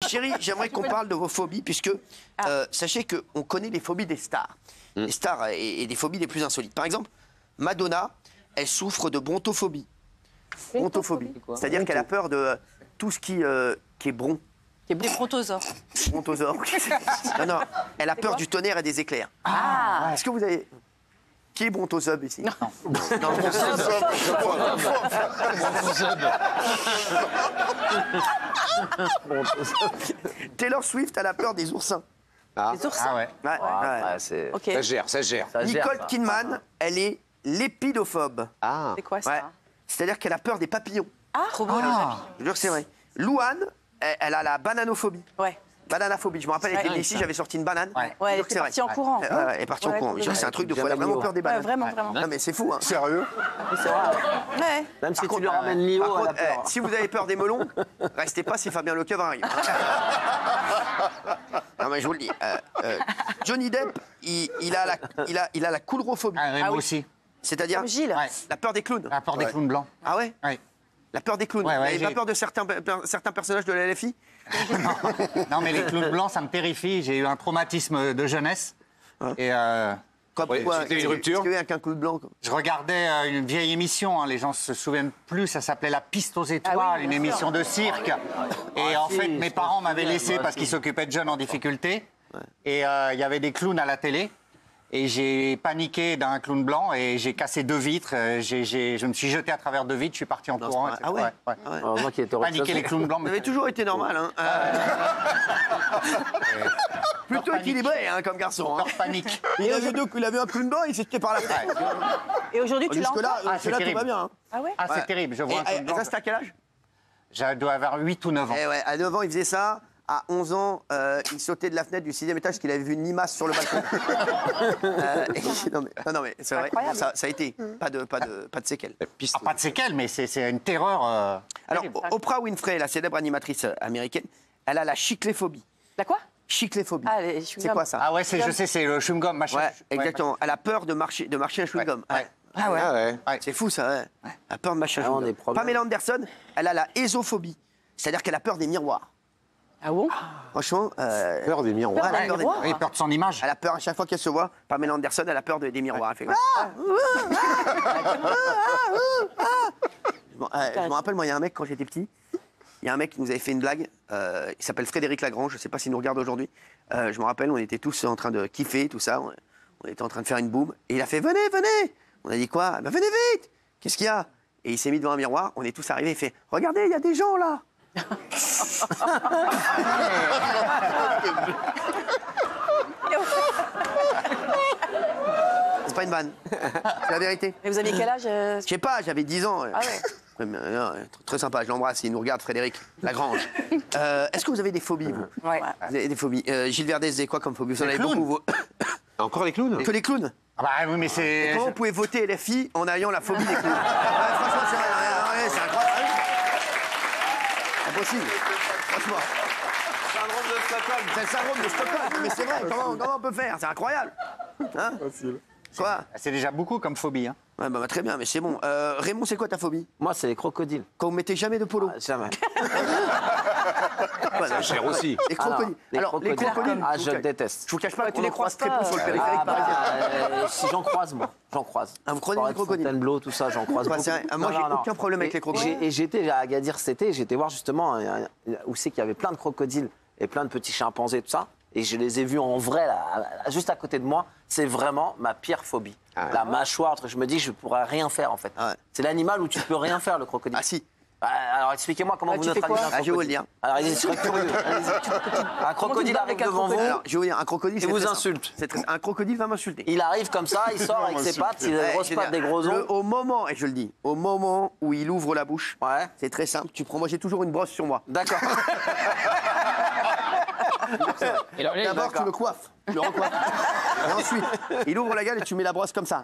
chérie, j'aimerais qu'on parle de vos phobies, puisque sachez qu'on connaît les phobies des stars. Les stars et des phobies les plus insolites. Par exemple, Madonna, elle souffre de brontophobie. Brontophobie. C'est-à-dire qu'elle a peur de tout ce qui est bron. Des brontosaures. Brontosaures. Non, elle a peur du tonnerre et des éclairs. Ah. Est-ce que vous avez... Qui est brontozob ici? Non. Taylor Swift, elle a peur des oursins. Des oursins. Ah ouais. Ouais. Ok. Ça gère. Nicole Kidman, elle est lépidophobe. Ah. C'est quoi ça? Ouais. C'est-à-dire qu'elle a peur des papillons. Trop beau les papillons. Je jure que c'est vrai. Louane, elle a la bananophobie. Ouais. Bananaphobie. Je me rappelle, elle était ici, j'avais sorti une banane. Ouais. Ouais, elle Je jure que était c'est partie en vrai. courant. Elle est partie en courant. Je jure que c'est un truc de fou. Elle a vraiment peur des Ouais, bananes. vraiment. Non mais c'est fou, hein. Sérieux? C'est vrai. Ouais. Même si Par tu contre, lui ramènes Lio, Par elle a contre, peur. si vous avez peur des melons, restez pas si Fabien Lecoeuvre arrive. Non mais je vous le dis. Johnny Depp, il a la coulrophobie. Ah, moi aussi. C'est-à-dire Comme Gilles. Ouais. la peur des clowns. La peur des clowns blancs. Ah ouais? Ouais. La peur des clowns. Ouais, Vous n'avez pas j'ai- peur de certains personnages de la LFI? Non, mais les clowns blancs, ça me terrifie. J'ai eu un traumatisme de jeunesse. Et Pourquoi? c'était une rupture? Est-ce qu'il y a qu'un clown blanc? je regardais une vieille émission, hein, les gens se souviennent plus, ça s'appelait La Piste aux Étoiles, Ah oui, une bien émission de cirque. Et en si, fait, je mes m'en parents m'avaient souviens, laissé moi parce qu'ils aussi. s'occupaient de jeunes en difficulté. Et il y avait des clowns à la télé. Et j'ai paniqué d'un clown blanc et j'ai cassé 2 vitres. Je me suis jeté à travers 2 vitres, je suis parti en Non, courant. c'est pas vrai. Ah ouais? Ouais. Ah ouais. Moi qui étais Paniquer les clowns blancs. Vous avez toujours été normal, hein. Plutôt équilibré, hein, comme garçon. Hein. Peur panique. Il a vu un clown blanc, il s'est jeté par la fenêtre. Et aujourd'hui, tu l'as Jusque-là, encore Ah, c'est tout va terrible. bien. Hein. Ah ouais? Ah, c'est Ouais. terrible, je vois un Et, clown blanc. ça, c'était à quel âge? Je dois avoir 8 ou 9 ans. Eh ouais, à 9 ans, il faisait ça. À 11 ans, il sautait de la fenêtre du 6e étage parce qu'il avait vu une limace sur le balcon. Non, mais c'est vrai, Incroyable. ça a été. Pas de séquelles. Ah, pas de séquelles, mais c'est une terreur. Alors, terrible. Oprah Winfrey, la célèbre animatrice américaine, elle a la chicléphobie. La quoi? Chicléphobie. Ah, les C'est quoi ça? Ah ouais, je sais, c'est le chewing-gum, machin. Ouais, exactement. Elle a peur de marcher un chewing-gum. Ouais. Ouais. Ah ouais. Ah ouais. Ouais. C'est fou, ça. Ouais. Elle a peur de marcher un Ah, on chewing-gum. est problème. Pamela Anderson, elle a la ésophobie. C'est-à-dire qu'elle a peur des miroirs. Ah bon? Franchement, Peur des miroirs. elle a des peur des miroirs. Oui, peur de son image. Elle a peur à chaque fois qu'elle se voit. Pamela Anderson, elle a peur des miroirs. Elle fait je me rappelle, moi, il y a un mec, quand j'étais petit, il y a un mec qui nous avait fait une blague. Il s'appelle Frédéric Lagrange. Je ne sais pas s'il nous regarde aujourd'hui. Je me rappelle, on était tous en train de kiffer, tout ça. On était en train de faire une boum. Et il a fait venez, venez. On a dit quoi? Ben, venez vite. Qu'est-ce qu'il y a? Et il s'est mis devant un miroir. On est tous arrivés. Il fait regardez, il y a des gens là. C'est pas une vanne. C'est la vérité. Et vous aviez quel âge? Je sais pas, j'avais 10 ans. Ah ouais. Ouais, mais, très sympa, je l'embrasse, il nous regarde, Frédéric Lagrange. Est-ce que vous avez des phobies, vous? Ouais. Vous avez des phobies. Gilles Verdez, vous avez quoi comme phobie? Vous en Les avez clowns. beaucoup, vous. Encore les clowns? Que les clowns? Ah bah oui, mais c'est... Comment vous pouvez voter LFI en ayant la phobie des clowns? Ouais, franchement, c'est incroyable. Impossible. Franchement. C'est le syndrome de Stockholm. Mais c'est vrai, comment on peut faire? C'est incroyable. Hein? Quoi? C'est déjà beaucoup comme phobie. Hein. Ouais, bah, très bien, mais c'est bon. Raymond, c'est quoi ta phobie? Moi, c'est les crocodiles. Quand vous mettez jamais de polo? Jamais. Voilà. Cher aussi. Les crocodiles. Alors, les crocodiles, Ah, je je vous le déteste. Je vous cache pas tu qu'on les en croise croises très peu pas. sur le périphérique parisien. Si j'en croise, moi. J'en croise. Ah, vous croisez des crocodiles? Fontainebleau, tout ça, j'en croise Ouais, beaucoup. c'est vrai. Ah, moi, j'ai aucun problème avec les crocodiles. Et j'étais à Agadir cet été, j'étais voir justement où c'est qu'il y avait plein de crocodiles et plein de petits chimpanzés, tout ça. Et je les ai vus en vrai, là, juste à côté de moi. C'est vraiment ma pire phobie. Ah ouais. La mâchoire, je me dis, je pourrais rien faire, en fait. Ah ouais. C'est l'animal où tu peux rien faire, le crocodile. Ah si. Bah, alors expliquez-moi comment Ah, vous tu fais neutralisez quoi un crocodile. Ah, je vais vous le dire. Alors allez-y, je serais curieux. Allez-y. Un crocodile parles arrive avec un devant vous, crocodile Alors, je vais vous dire, un crocodile, il c'est vous très simple. insulte. Un crocodile va m'insulter. Il arrive comme ça, il sort avec ses pattes, il a des Ouais, grosses je veux pattes, dire, des gros ongles. Au moment, et je le dis, au moment où il ouvre la bouche, Ouais. c'est très simple. Tu prends, moi j'ai toujours une brosse sur moi. D'accord. D'abord, tu le coiffes, tu le recoiffes. Et ensuite, il ouvre la gueule et tu mets la brosse comme ça.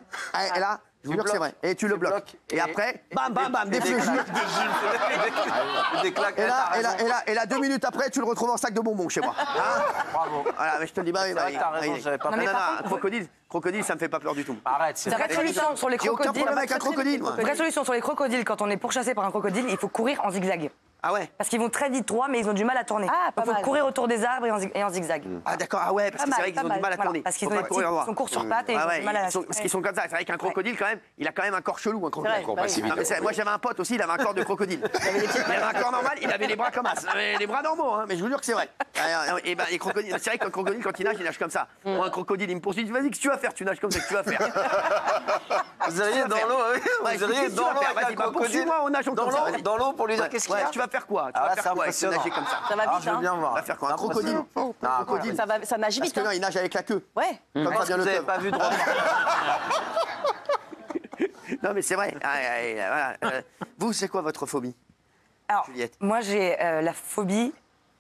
Et là, je vous jure que c'est vrai. Et tu le bloques. bloques. Et après, bam, bam, bam, des fléchis. Des claques. Et là, 2 minutes après, tu le retrouves en sac de bonbons chez moi. Hein? Bravo. Voilà, mais je te le dis, bah oui, C'est vrai que t'as raison, j'avais pas Non, pensé. crocodile, ça me fait pas peur du tout. Arrête, c'est Vraie solution sur les J'ai aucun crocodiles. problème avec un crocodile, moi. Vraie solution sur les crocodiles, quand on est pourchassé par un crocodile, il faut courir en zigzag. Ah ouais. Parce qu'ils vont très vite droit, mais ils ont du mal à tourner. Ah, pas Donc, il faut mal. courir autour des arbres et en zigzag. Ah d'accord, ah ouais, parce que c'est vrai qu'ils ont du mal à Voilà, tourner. parce qu'ils Faut ont pas des courir petits, droit. ils sont courts sur pattes et ils Ah ont ouais, du mal à... parce qu'ils sont comme ça. C'est vrai qu'un crocodile, quand même, il a quand même un corps chelou, un crocodile. vrai, pas si vite. Non, mais moi, j'avais un pote aussi, il avait un corps de crocodile. Il avait un corps normal, il avait les bras comme as. Il avait les bras normaux, hein, mais je vous jure que c'est vrai. Et ben, les crocodiles, c'est vrai qu'un crocodile, quand il nage comme ça. Moi, un crocodile, il me poursuit, il dit, vas-y, qu'est-ce que tu vas faire? Tu nages comme ça, que tu vas faire? Vous iriez dans l'eau, Ouais, vous iriez qu'est-ce que tu dans vas l'eau faire? avec un Vas-y, bah, crocodile. poursuis-moi en nageant comme ça, vas-y. Dans l'eau pour lui dire Ouais, qu'est-ce qu'il y a. tu vas faire quoi? Tu Ah, vas c'est faire quoi? impressionnant. Nager comme ça. Ça va Alors, vite, je veux hein. bien Tu voir. vas faire quoi? Un Impressionnant. crocodile? Non, Crocodile. Ça nage Parce vite, que hein. non, il nage avec la queue. Ouais. Comme Est-ce que Fabien vous n'avez Lecoeuvre. pas vu de roman? Non, mais c'est vrai. Voilà. Vous, c'est quoi votre phobie? Alors, Juliette. moi, j'ai la phobie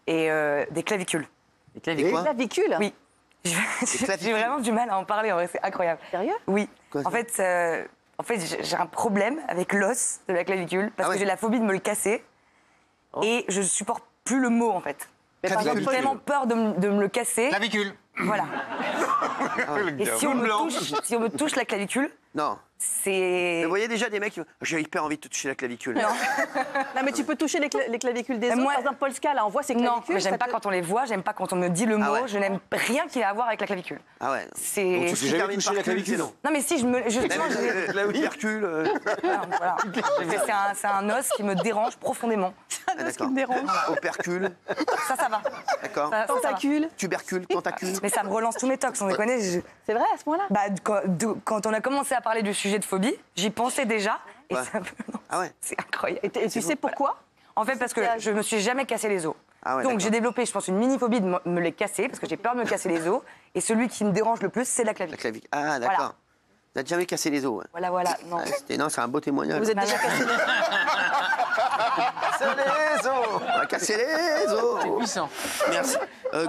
et des clavicules. Et quoi? Clavicule. Oui. J'ai vraiment du mal à en parler, en vrai, c'est incroyable. Sérieux? Oui. Quoi, ça En fait, j'ai un problème avec l'os de la clavicule parce Ah ouais. que j'ai la phobie de me le casser et je supporte plus le mot en fait. Clavicule. J'ai tellement peur de me le casser. Clavicule. Voilà. Et si on me touche la clavicule, Non. c'est... Vous voyez déjà des mecs qui j'ai hyper envie de te toucher la clavicule. Non, mais tu peux toucher les clavicules des autres. Moi- Par exemple, Polska, là, on voit ses clavicules. Non, mais j'aime ça pas te- quand on les voit, j'aime pas quand on me dit le mot, ouais. je n'aime rien qui a à voir avec la clavicule. Ah ouais. C'est... Donc, tu sais jamais termine touché par la clavicule. non. Non mais si, justement, L'opercule. voilà. C'est un os qui me dérange profondément. Ah, Ce qui me dérange. Opercule. Ça va. D'accord. Ça va. Tentacule. Tubercule, tentacule. Mais ça me relance tous mes tocs, sans déconner. C'est vrai, à ce moment-là? Bah, quand on a commencé à parler du sujet de phobie, j'y pensais déjà. Et Ouais. ça me... Ah ouais. C'est incroyable. Et tu sais pourquoi? En fait, parce que je me suis jamais cassé les os. Ah ouais, Donc d'accord. j'ai développé, je pense, une mini-phobie de me les casser, parce que j'ai peur de me casser les os. Et celui qui me dérange le plus, c'est la La clavicule. clavicule. Ah d'accord. Voilà. Vous n'avez jamais cassé les os. Ouais. Voilà, non. Non, c'est un beau témoignage. Vous êtes déjà cassé C'est les os. On va casser les os. Puissant. Merci.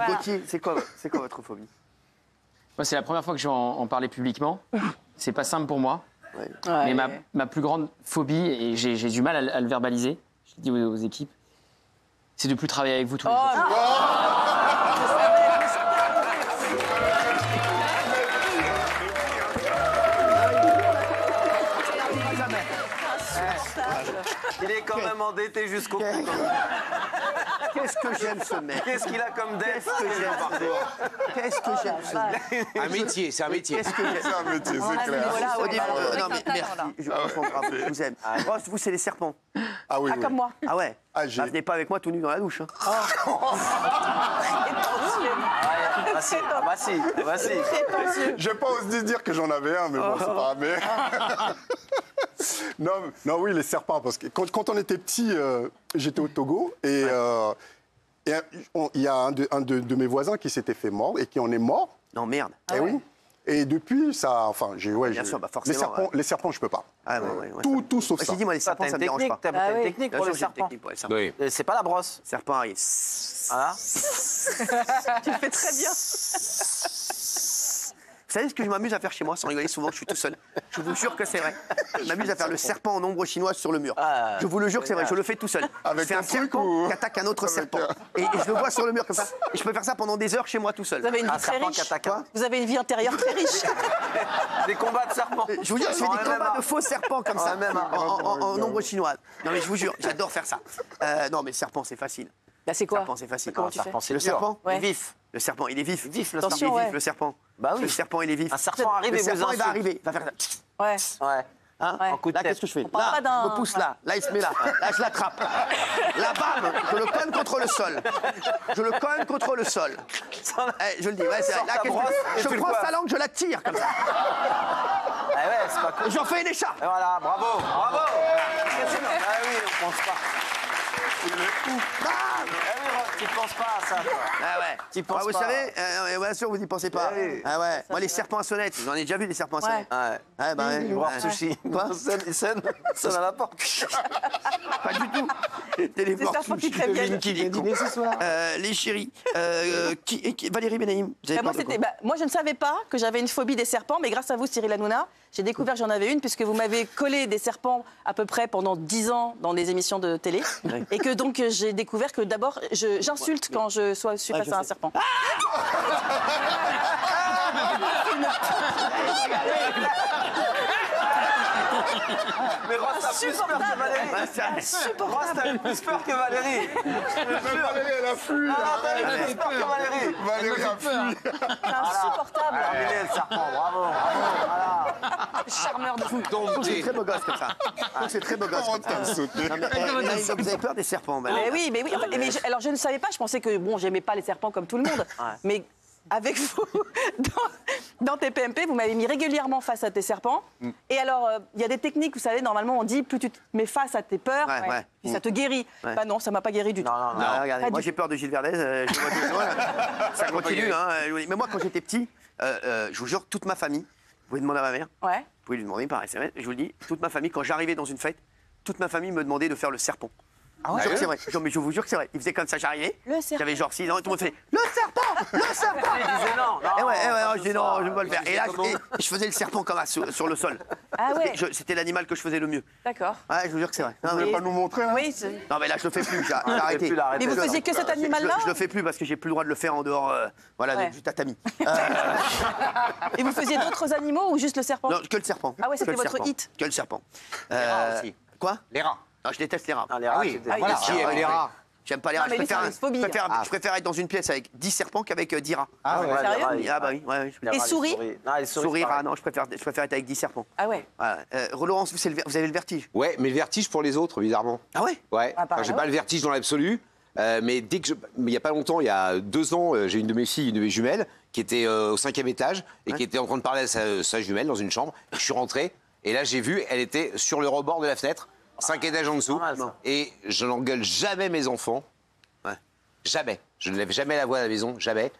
Gauthier, c'est quoi votre phobie? Moi, c'est la première fois que je vais en parler publiquement. C'est pas simple pour moi. Ouais. Mais ma plus grande phobie, et j'ai du mal à le verbaliser, je le dis aux équipes, c'est de plus travailler avec vous tous les jours. Il est quand même endetté jusqu'au cou. Qu'est-ce que j'aime ce mec. Qu'est-ce qu'il a comme dette? Qu'est-ce que j'aime ce mec. Qu'est-ce que j'aime ce mec. Un métier, c'est un métier. Qu'est-ce que j'aime. C'est un métier, c'est clair. Voilà, ouais, Non mais merci. Franchement, bravo, je vous aime. Oh, vous c'est les serpents. Ah oui, oui. Comme moi. Ah ouais. Ah, j'ai- Bah, venez pas avec moi tout nu dans la douche. Hein. Ah si, bah si, bah si. J'ai pas osé dire que j'en avais un, mais bon, c'est pas grave. Non, non, oui, les serpents, parce que quand on était petit, j'étais au Togo et il y a un de mes voisins qui s'était fait mort et qui en est mort. Non merde. Eh oui. Et depuis, ça, enfin, Bien sûr, bah forcément, les serpents, je peux pas. Ah ouais. Tout sauf Moi, ça. j'ai dit moi les Ça, serpents t'as ça une me dérange technique, pas. t'as Ah une oui. technique Bien pour sûr, les j'ai une serpents. technique pour les serpents. Oui. C'est pas la brosse. Serpent arrive. Voilà. Tu le fais très bien. Vous savez ce que je m'amuse à faire chez moi, sans rigoler souvent, je suis tout seul. Je vous jure que c'est vrai. Je m'amuse à faire le serpent en ombre chinoise sur le mur. Ah, Je vous le jure que c'est vrai, je le fais tout seul. Avec je fais un un truc serpent ou- qui attaque un autre Avec serpent. Et je le vois sur le mur comme ça. Et je peux faire ça pendant des heures chez moi tout seul. Vous avez une Un vie très serpent riche. qui attaque un. Vous avez une vie intérieure très riche. Des combats de serpents. Je vous jure, je fais En des combats MMA. de faux serpents comme ça, en ombre chinoise. Non mais je vous jure, j'adore faire ça. Non mais serpent c'est facile. Bah, c'est quoi? Serpent c'est facile. Comment tu fais? Serpent, c'est Le dur. serpent Ouais. Vif. Le serpent il est vif. Vif, le Attention, Il est ouais. vif le serpent. Bah oui. Le serpent il est vif. Un serpent arrive Le et vous serpent il insulte. va arriver, il va faire ça. Ouais. Ouais. Hein Ouais. Un coup de Là, tête. qu'est-ce que je fais? parle Là, pas d'un- je me pousse là. Là, il se met là. Là, je l'attrape. Là, bam, je le cogne contre le sol. Je le cogne contre le sol. Eh, je le dis, ouais, c'est Sors là, ta qu'est-ce que- brosse et je tu le prends coiffes. sa langue, je la tire comme ça. Ah ouais, c'est pas cool. Et j'en fais une écharpe. Et voilà, bravo, bravo. Ah oui, on pense pas. Bam. Ah oui, tu penses pas à ça, toi. Ah ouais. Tu penses Vous pas. savez, bien sûr, vous n'y pensez pas. Oui. Ah ouais. Moi, les serpents à sonnette, j'en ai déjà vu des serpents à sonnette. Ouais. Ouais, bah, ouais. Voir Ouais. sushi. Quoi? Sonne à la porte. Pas du tout. Téléport serpents qui sushi. préviennent. Qui est con. Les chéris. Valérie Benaïm, vous avez Bah, moi, pas de quoi? moi, je ne savais pas que j'avais une phobie des serpents, mais grâce à vous, Cyril Hanouna, j'ai découvert que j'en avais une, puisque vous m'avez collé des serpents à peu près pendant 10 ans dans des émissions de télé. Et que donc, j'ai découvert que d'abord, j'insulte quand je suis face à un serpent. Mais Ross a plus peur que Valérie. Ross, t'as plus peur que Valérie. Valérie, elle a fui. T'as plus peur que Valérie. Valérie a fui. C'est insupportable. Terminé le serpent, bravo. Charmeur de fou. C'est très beau gosse comme ça. C'est très beau gosse Oh, comme ça. t'as sauté. Non, mais, donc vous avez peur des serpents, ben. Mais oui, mais oui. Enfin, alors je ne savais pas, je pensais que bon, j'aimais pas les serpents comme tout le monde. Mais avec vous, dans TPMP, vous m'avez mis régulièrement face à tes serpents. Et alors, il y a des techniques, vous savez, normalement on dit plus tu te mets face à tes peurs, Ouais. puis ça te guérit. Ouais. Bah non, ça m'a pas guéri du tout. Non, regardez, Pas moi du j'ai peur de Gilles Verdez, je vois tout ça. Ça continue, hein. Mais moi quand j'étais petit, je vous jure, toute ma famille, vous pouvez demander à ma mère, Ouais. vous pouvez lui demander par SMS, je vous le dis, toute ma famille, quand j'arrivais dans une fête, toute ma famille me demandait de faire le serpent. Je vous jure que c'est vrai. Mais je vous jure que c'est vrai. Il faisait comme ça, j'arrivais. Le serpent. J'avais genre 6 ans et tout le monde fait le serpent. Il disait non. Et ouais, je dis non, je ne veux pas le faire. Et là, je faisais le serpent comme ça sur le sol. Ah ouais. C'était l'animal que je faisais le mieux. D'accord. Ouais, je vous jure que c'est vrai. Non, Vous voulez pas nous montrer, là? Oui. non, mais là, je le fais plus. J'ai arrêté. plus l'arrêter. Mais vous faisiez que cet animal-là Je le fais plus parce que j'ai plus le droit de le faire en dehors Ouais. du tatami. Et vous faisiez d'autres animaux ou juste le serpent? Non, que le serpent. Ah ouais, c'était Que le votre serpent. hit. Que le serpent. rats aussi. Quoi? Les rats. Non, je déteste les rats. Non, les rats, oui, c'était- voilà. Ah, Qui aime les rats? J'aime pas les Non, rats. mais lui, c'est une phobie. Je préfère être dans une pièce avec 10 serpents qu'avec 10 rats. Ah ouais. Sérieux les rats, Ah bah oui, ouais, les rats, Et les souris Non, les souris, Souris, c'est pareil. rats, non, je préfère être avec 10 serpents. Ah ouais. Voilà. Laurence, vous avez le vertige? Ouais, mais le vertige pour les autres, bizarrement. Ah ouais? Ouais. Ah, pareil, Enfin, j'ai ouais. pas le vertige dans l'absolu. Mais dès que il y a pas longtemps, il y a 2 ans, j'ai une de mes filles, une de mes jumelles, qui était au 5e étage et qui était en train de parler à sa jumelle dans une chambre. Je suis rentré et là j'ai vu, elle était sur le rebord de la fenêtre, 5 étages en dessous. mal, ça. Et je n'engueule jamais mes enfants. Ouais. Jamais. Je ne lève jamais la voix à la maison, jamais.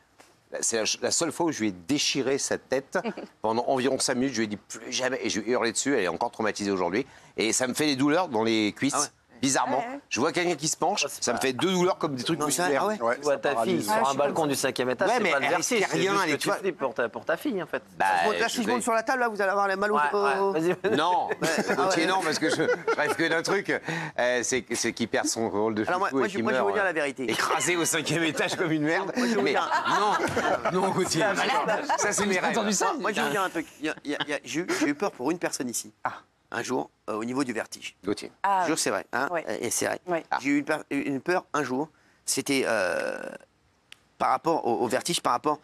C'est la seule fois où je lui ai déchiré sa tête pendant environ 5 minutes. Je lui ai dit plus jamais. Et je lui ai hurlé dessus. Elle est encore traumatisée aujourd'hui. Et ça me fait des douleurs dans les cuisses. Ah ouais. Bizarrement. Ouais. Je vois quelqu'un qui se penche, ça me fait 2 douleurs comme des trucs Non, musculaires. ah ouais. Ouais, Tu vois ça ta fille paralyse. sur un balcon du 5e étage, Ouais, c'est mais pas le elle vertige, risque c'est rien, juste elle que est- tu flippes pour ta fille, en fait. Bah, Là, je 6 secondes vais- sur la table, là, vous allez avoir les mal au... Vas-y. Non, Gauthier, non, parce que je rêve que d'un truc, c'est qu'il perd son rôle de Alors moi, chouchou moi, et je qu'il vais meurt vous dire la vérité. écrasé au 5e étage comme une merde. Moi, je vais vous Mais dire- non, Gauthier, ça c'est mes rêves. entendu ça? Moi, je vais vous dire un truc. J'ai eu peur pour une personne ici. Un jour, au niveau du vertige. Gauthier. Ah, Je jure que c'est vrai. Hein, Ouais. et c'est vrai. Ouais. J'ai eu une peur un jour. C'était par rapport au vertige, par rapport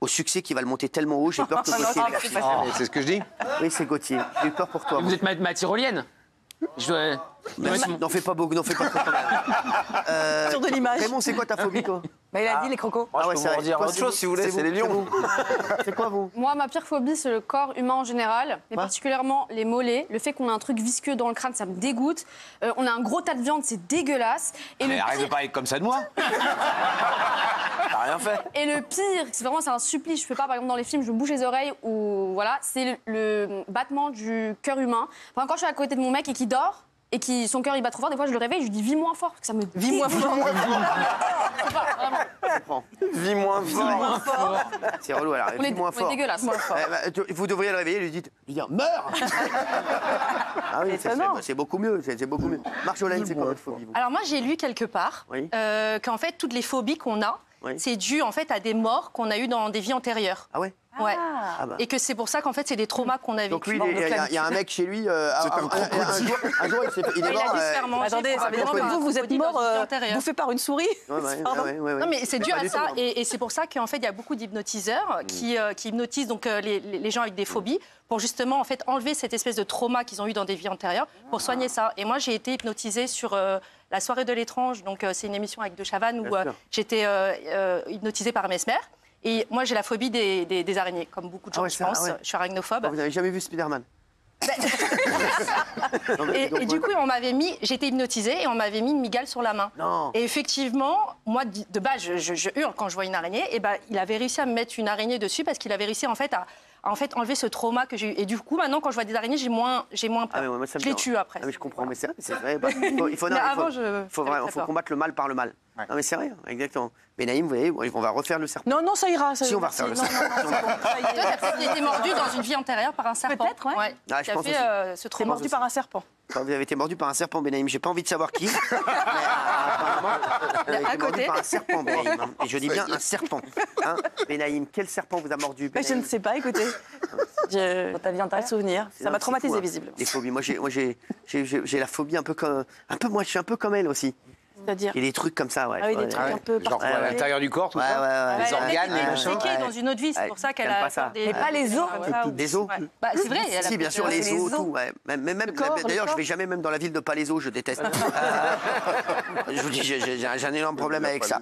au succès qui va le monter tellement haut. J'ai peur que Gauthier... le vertige. C'est ce que je dis. Oui, c'est Gauthier. J'ai eu peur pour toi. Vous moi. êtes ma tyrolienne. Je dois... Merci. N'en fais pas beaucoup, n'en fais pas trop. sur de l'image. Raymond, c'est quoi ta phobie, toi? Bah, il a dit les crocos. Moi, Ah ouais, je c'est peux vous vrai. en dire Toi, autre c'est chose vous, si vous voulez, c'est c'est les vous, lions. C'est quoi, vous? Moi, ma pire phobie, c'est le corps humain en général, mais Quoi particulièrement les mollets. Le fait qu'on a un truc visqueux dans le crâne, ça me dégoûte. On a un gros tas de viande, c'est dégueulasse. Et Mais le arrête de pire, parler comme ça de moi. T'as rien fait. et le pire, c'est vraiment c'est un supplice. Je fais pas, par exemple, dans les films, je me bouge les oreilles ou voilà, c'est le battement du cœur humain. Enfin, quand je suis à côté de mon mec et qu'il dort. Et qui, son cœur il bat trop fort, des fois je le réveille, je lui dis vis moins fort, parce que ça me Vis moins dégoûte. fort. Vis moins fort. C'est relou, alors. On est, Moins on est fort. dégueulasse. Vous devriez le réveiller et lui dire meurs. Ah oui, étonnant. c'est beaucoup mieux. C'est beaucoup mieux. Marjolaine, c'est quoi votre phobie, vous? Alors moi j'ai lu quelque part Oui. qu'en fait toutes les phobies qu'on a, Oui. c'est dû en fait à des morts qu'on a eues dans des vies antérieures. Ah ouais? Ouais. Ah bah. Et que c'est pour ça qu'en fait c'est des traumas qu'on a Donc lui, vécus. il y a un mec chez lui. un Un jour, il est Il mort. a dû se faire manger. Attendez, ça veut dire probablement que vous êtes dans une mort vie antérieure. bouffé par une souris? Pardon. Non, mais c'est dû Pas à du ça. tout, hein. Et c'est pour ça qu'en fait, il y a beaucoup d'hypnotiseurs qui hypnotisent donc, les gens avec des phobies pour justement en fait, enlever cette espèce de trauma qu'ils ont eu dans des vies antérieures pour soigner ça. Et moi, j'ai été hypnotisée sur La soirée de l'étrange. Donc, c'est une émission avec De Chavannes où Bien sûr. j'étais hypnotisée par Mesmer. Et moi, j'ai la phobie des araignées, comme beaucoup de gens, Ah ouais, je ça, pense. ah ouais. Je suis arachnophobe. Vous n'avez jamais vu Spider-Man? Non, mais donc, Et du coup, j'étais hypnotisée et on m'avait mis une migale sur la main. Non. Et effectivement, moi, de base, je hurle quand je vois une araignée. Et ben, il avait réussi à me mettre une araignée dessus parce qu'il avait réussi en fait à enlever ce trauma que j'ai eu. Et du coup, maintenant, quand je vois des araignées, j'ai moins peur. Ah, mais moi, ça me je les dérange. tue après. Ah, mais je comprends, mais c'est vrai. Bah, il faut Mais avant, faut j'avais très peur. combattre le mal par le mal. Non, mais c'est vrai, exactement. Mais Naïm, vous voyez, on va refaire le serpent. Non, non, ça ira. Si, on va refaire le serpent. Toi, t'as peut-être été mordu dans une vie antérieure par un serpent. Peut-être, ouais. Ah, je Qui a pense fait aussi. ce T'es trauma. mordu par un serpent. Quand vous avez été mordu par un serpent, Benaïm, j'ai pas envie de savoir qui. Mais apparemment, vous avez À été mordu côté. par un serpent, Benaïm. Et je dis bien un serpent. Hein, Benaïm, quel serpent vous a mordu, Mais je ne Benaïm? sais pas, écoutez. Dans ta vie Pas antérieure de souvenir. Ça m'a traumatisé, visiblement. Les phobies. Moi, j'ai la phobie un peu comme. Moi, je suis un peu comme elle aussi. C'est-à-dire. Il y a des trucs comme ça, ouais. Ah oui, des trucs un peu Genre quoi, à particuliers. l'intérieur du corps, tout Ouais, ça ouais, Les Elle a organes, été les machins. impliquée dans une autre vie, c'est pour ça qu'elle j'aime a pas ça. peur des... Mais pas les os. Des os. Ouais. Bah, c'est vrai. Elle a Si, bien sûr, peur les des os, tout. Ouais. corps, le D'ailleurs, je corps. vais jamais même dans la ville de Palaiso, je déteste. Je vous dis, j'ai un énorme problème avec ça.